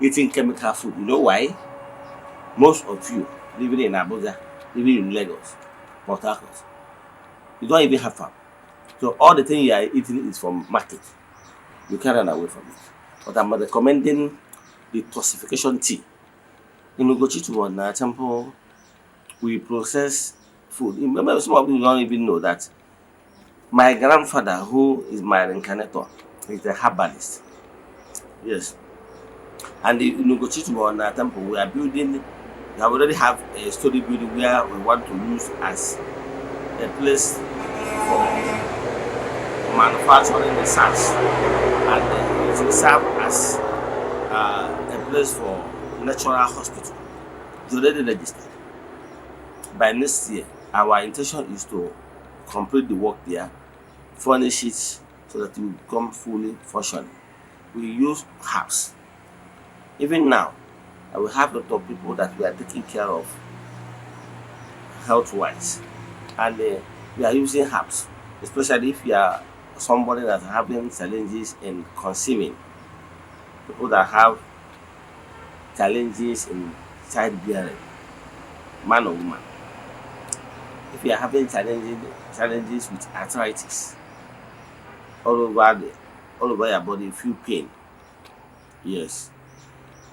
eating chemical food. You know why? Most of you living in Abuja, living in Lagos, Port Harcourt, you don't even have farm. So all the thing you are eating is from market. You can't run away from it. But I'm recommending the toxification tea. In Ugochitubelu temple, we process food. Remember, some of you don't even know that my grandfather, who is my reincarnator, is a herbalist. Yes. And in Ugochitubelu temple, we are building, we have already have a study building where we want to use as a place for manufacturing the SARS. And it will serve as a place for natural hospital. It's already registered. By next year, our intention is to complete the work there, furnish it so that it will become fully functional. We use herbs. Even now, I will have a lot of people that we are taking care of health-wise, and we are using herbs, especially if you are somebody that's having challenges in conceiving, people that have challenges in childbearing, man or woman. If you are having challenges with arthritis all over all over your body, you feel pain. Yes.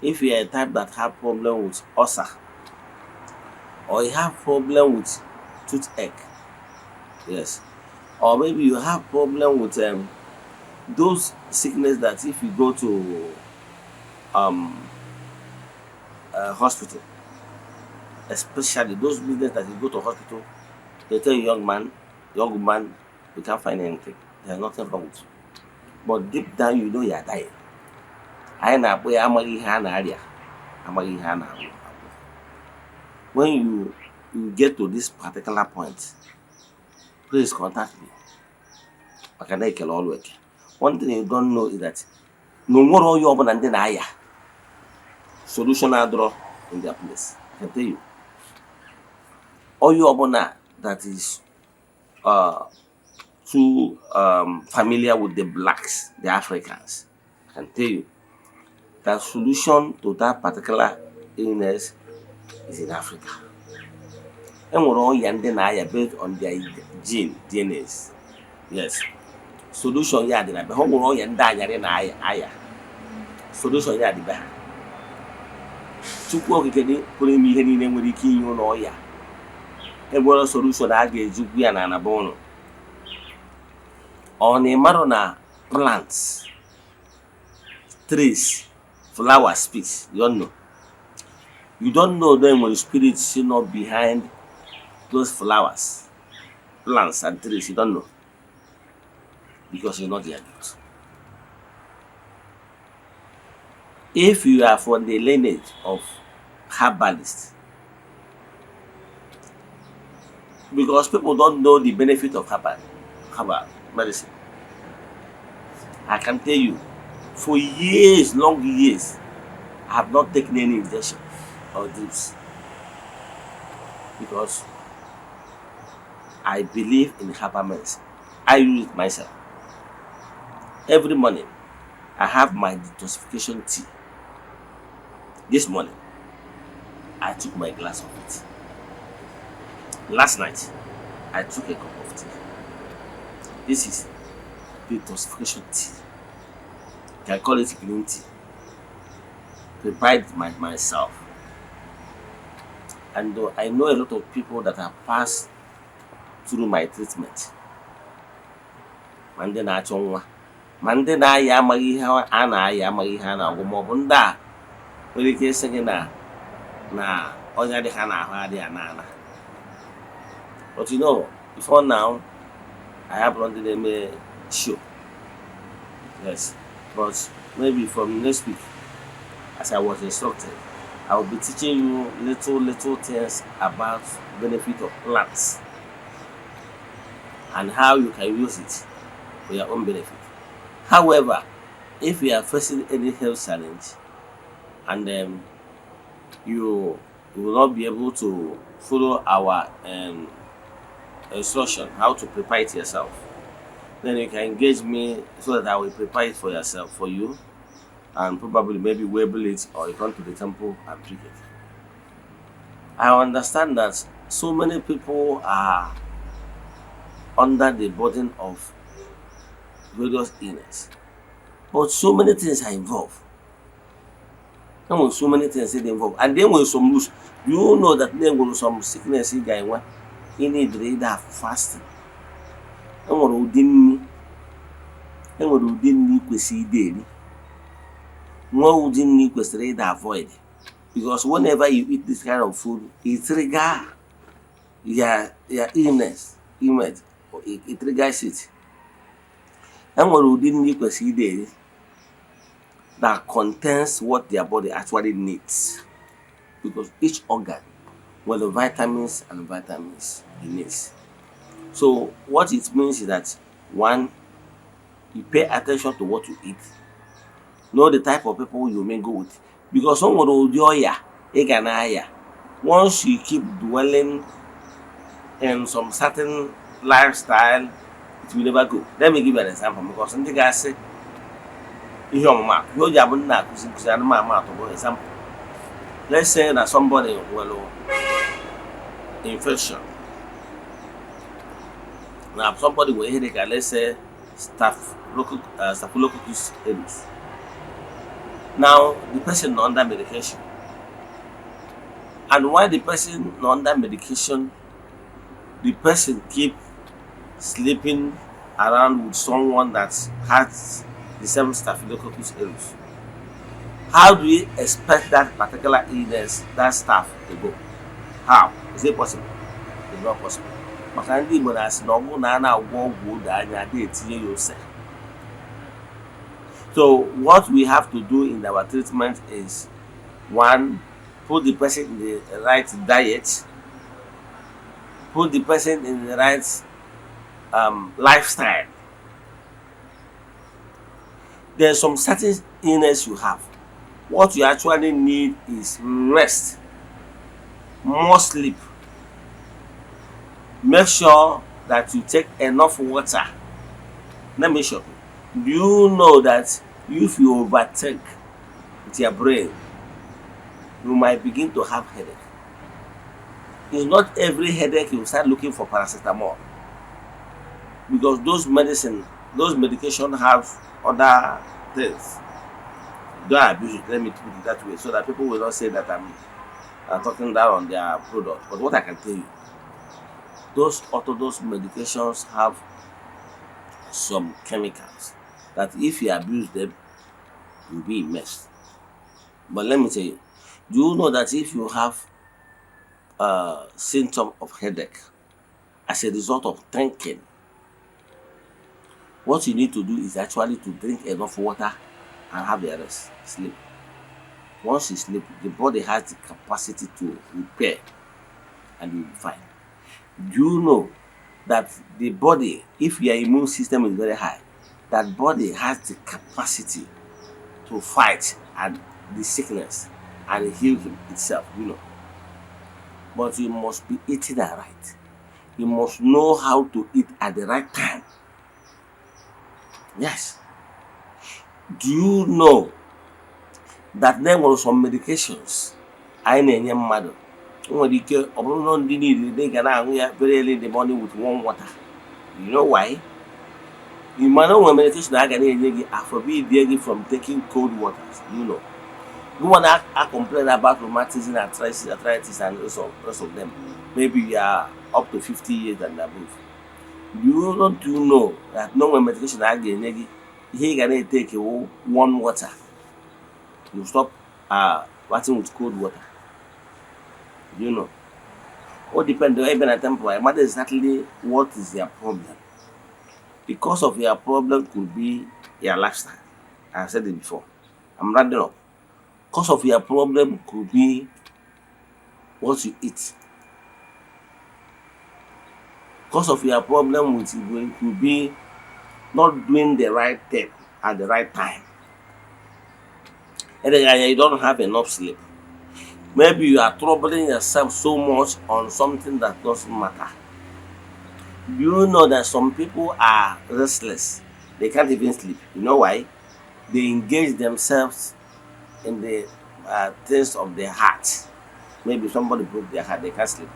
If you are a type that have problem with ulcer, or you have problem with toothache, yes, or maybe you have problem with those sickness that if you go to um hospital, especially those business that you go to hospital, they tell you, young woman, you can't find anything. There's nothing wrong with you. But deep down, you know you are dying. I na boy amaghị ihe a na-arịa, amaghị ihe a na-agwụ. When you get to this particular point, please contact me. Maka na ekele ọrụ eke. One thing you don't know is that no nwere onye ọbụla ndị na-aya solution adọrọ in their place. I can tell you. Onye ọbụla that is too familiar with the blacks, the Africans, I can tell you that solution to that particular illness is in Africa. And we're all young based on their gene, DNAs. Yes. Solution ya dị na be. Ọ nwere ọya ndị anyarị na aya. Solution ya dị be ha. Chukwu okike dị pụrụ ime ihe niile nwere ike inye ụlọ ọya. Enwere solution a ga-ejikwu ya na anaba ụlọ. Ọ na-ịmarụ na plants, trees, flowers speaks. You don't know. You don't know then when spirit is not behind those flowers, plants and trees. You don't know. Because you're not their youth. If you are from the lineage of herbalists, because people don't know the benefit of herbal medicine, I can tell you, for years, long years, I have not taken any injection or drips because I believe in herbal medicine. I use it myself. Every morning, I have my detoxification tea. This morning, I took my glass of it. Last night, I took a cup of tea. This is detoxification tea. You can call it green tea. Prepared myself. And I know a lot of people that have passed through my treatment. And then I told ma ndị na-aya amaghị ihe a na-aya amaghị ihe a na-agwụ ma ọ bụ ndị a nwere ike ịsị gị na ọnya dị ha n'ahụ adịghị ana. But you know, before now, I have ndị na-eme show. Yes, but maybe from next week, as I was instructed, I will be teaching you little things about benefit of plants and how you can use it for your own benefit. However, if you are facing any health challenge and you will not be able to follow our instruction how to prepare it yourself, then you can engage me so that I will prepare it for you and probably maybe wable it, or you come to the temple and drink it. I understand that so many people are under the burden of various illness, but so many things are involved. There were so many things that involved, and then when some lose, you know that there were some sickness in guy one. You need either fasting. Enwere ụdị nri kwesịrị ide eri, nwee ụdị nri kwesịrị ide avoid, because whenever you eat this kind of food, it trigger your illness, it triggers it. Enwere ụdị nri kwesịrị ide eri that contains what their body actually needs, because each organ with the vitamins it needs. So what it means is that, one, you pay attention to what you eat, know the type of people you may go with, because someone will do once you keep dwelling in some certain lifestyle, it will never go. Let me give you an example, because some guys say, example. Let's say that somebody will infection. Now somebody with headache, and let's say Staphylococcus aureus. Now the person is under medication, and while the person is under medication, the person keep sleeping around with someone that has the same Staphylococcus aureus. How do you expect that particular illness, that staff, to go? How? Is it possible? It's not possible. Maka ndị Igbo na-asị na ọ bụrụ na a na-agwọ ọgwụ ode anya adịghị etinye ya ose. So what we have to do in our treatment is, one, put the person in the right diet, put the person in the right lifestyle. There's some certain illness you have. What you actually need is rest, more sleep. Make sure that you take enough water. Let me show you. Do you know that if you overtake with your brain, you might begin to have headache? It's not every headache you start looking for paracetamol, because those medication have other things. Don't abuse it. Let me put it that way, so that people will not say that I'm talking down on their product. But what I can tell you, those orthodox medications have some chemicals that if you abuse them, you'll be immersed. But let me tell you, do you know that if you have a symptom of headache as a result of drinking, what you need to do is actually to drink enough water and have a rest, sleep. Once you sleep, the body has the capacity to repair and you'll be fine. Do you know that the body, if your immune system is very high, that body has the capacity to fight and the sickness and heal itself, But you must be eating it right. You must know how to eat at the right time. Yes. Do you know that there were some medications I na-enye mmadụ? Nwere ike ọ bụrụ na ndị niile they ga na-aṅụ ya very early in the morning with warm water. You know why? You might know when medication a ga na-enye gị forbid gị from taking cold waters. You want to complain about rheumatism, arthritis, and rest of them. Maybe you are up to 50 years and above. Don't you know that no when medication a ga-enye gị, ihe ị ga na-take warm water? You stop bathing with cold water. All depends on even a temple. I matter exactly what is your problem. The cause of your problem could be your lifestyle. I said it before. I'm rounding up. Cause of your problem could be what you eat. Cause of your problem could be not doing the right thing at the right time. And then you don't have enough sleep. Maybe you are troubling yourself so much on something that doesn't matter. Do you know that some people are restless? They can't even sleep. You know why? they engage themselves in the things of their heart. Maybe somebody broke their heart, they can't sleep.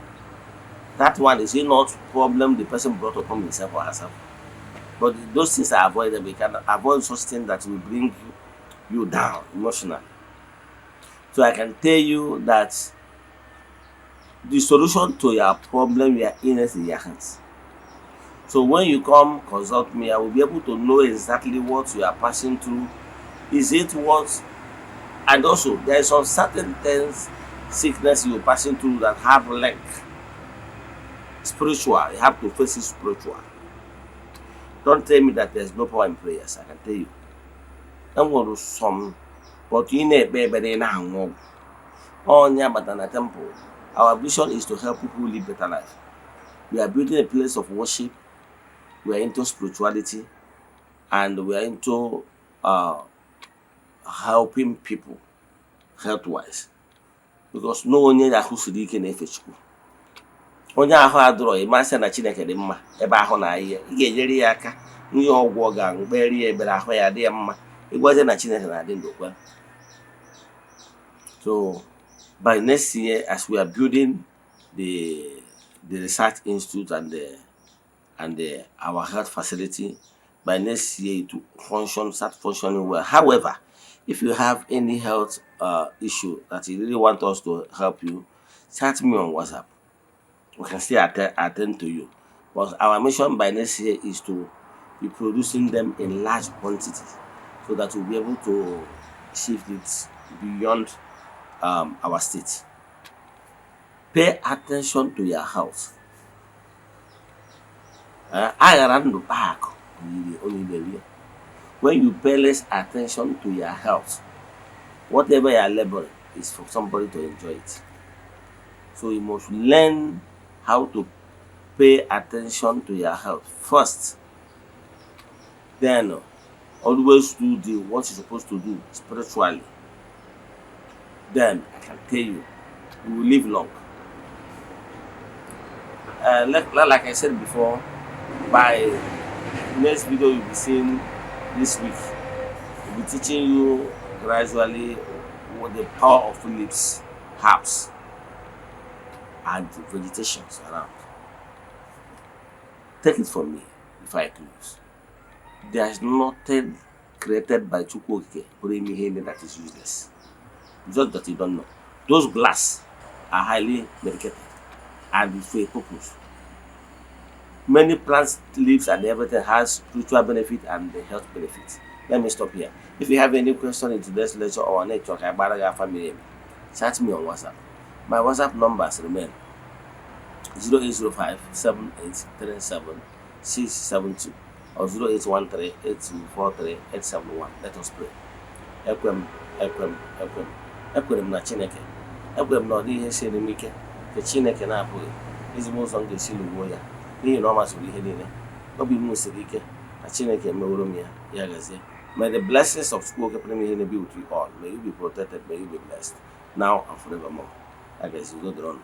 That one is not problem the person brought upon himself or herself. But those things are avoidable. You can avoid such things that will bring you down emotionally. So I can tell you that the solution to your problem, your illness, in your hands. So when you come consult me, I will be able to know exactly what you are passing through. Is it what? And also, there are some certain things, sickness you're passing through that have link. Spiritual, you have to face it spiritual. Don't tell me that there's no power in prayers. I can tell you. I'm going to some, but you need baby now. On Yamatana Temple, our vision is to help people live better life. We are building a place of worship. We are into spirituality, and we are into helping people health-wise. Because no one who's leaking a fish. Onye ahụ adọrọ ịmasị na Chineke dị mma ebe ahụ na ihe ị ga-enyere ya aka nye ọgwụ ọ ga-aṅụ kpere ya ekpere ahụ ya dị ya mma ịgwazie na Chineke na-adị ndụ kwa. So by next year, as we are building the research institute and our health facility, by next year it will start functioning well. However, if you have any health issue that you really want us to help you, chat me on WhatsApp. We can still attend to you. But our mission by next year is to be producing them in large quantities so that we'll be able to shift it beyond our state. Pay attention to your health. When you pay less attention to your health, whatever you are laboring is for somebody to enjoy it. So you must learn how to pay attention to your health first. Then always do what you're supposed to do spiritually. Then I can tell you, you will live long. Like I said before, by next video you'll be seeing this week, we'll be teaching you gradually what the power of leaves, herbs, and vegetations around. Take it from me before I close. There is nothing created by Chukwuokike that is useless. Just that you don't know. Those glass are highly medicated and for a purpose. Many plants, leaves, and everything has spiritual benefit and the health benefits. Let me stop here. If you have any question in today's lecture or network, I better family, chat me on WhatsApp. My WhatsApp numbers remain 0805 7837 672 or 0813 843 Let us pray. Ekwem na Chineke. Ekwem na ọ dị ihe siri m ike ka Chineke na-apụghị ezigbo ụzọ m ga-esi lụgbuo ya n'ihi na ọ masịrị ihe niile. Obi m siri ike na Chineke emeworo m ya, ya gazie. May the blessings of Chukwuokike be with you all. May you be protected, may you be blessed now and forevermore. I guess you go on.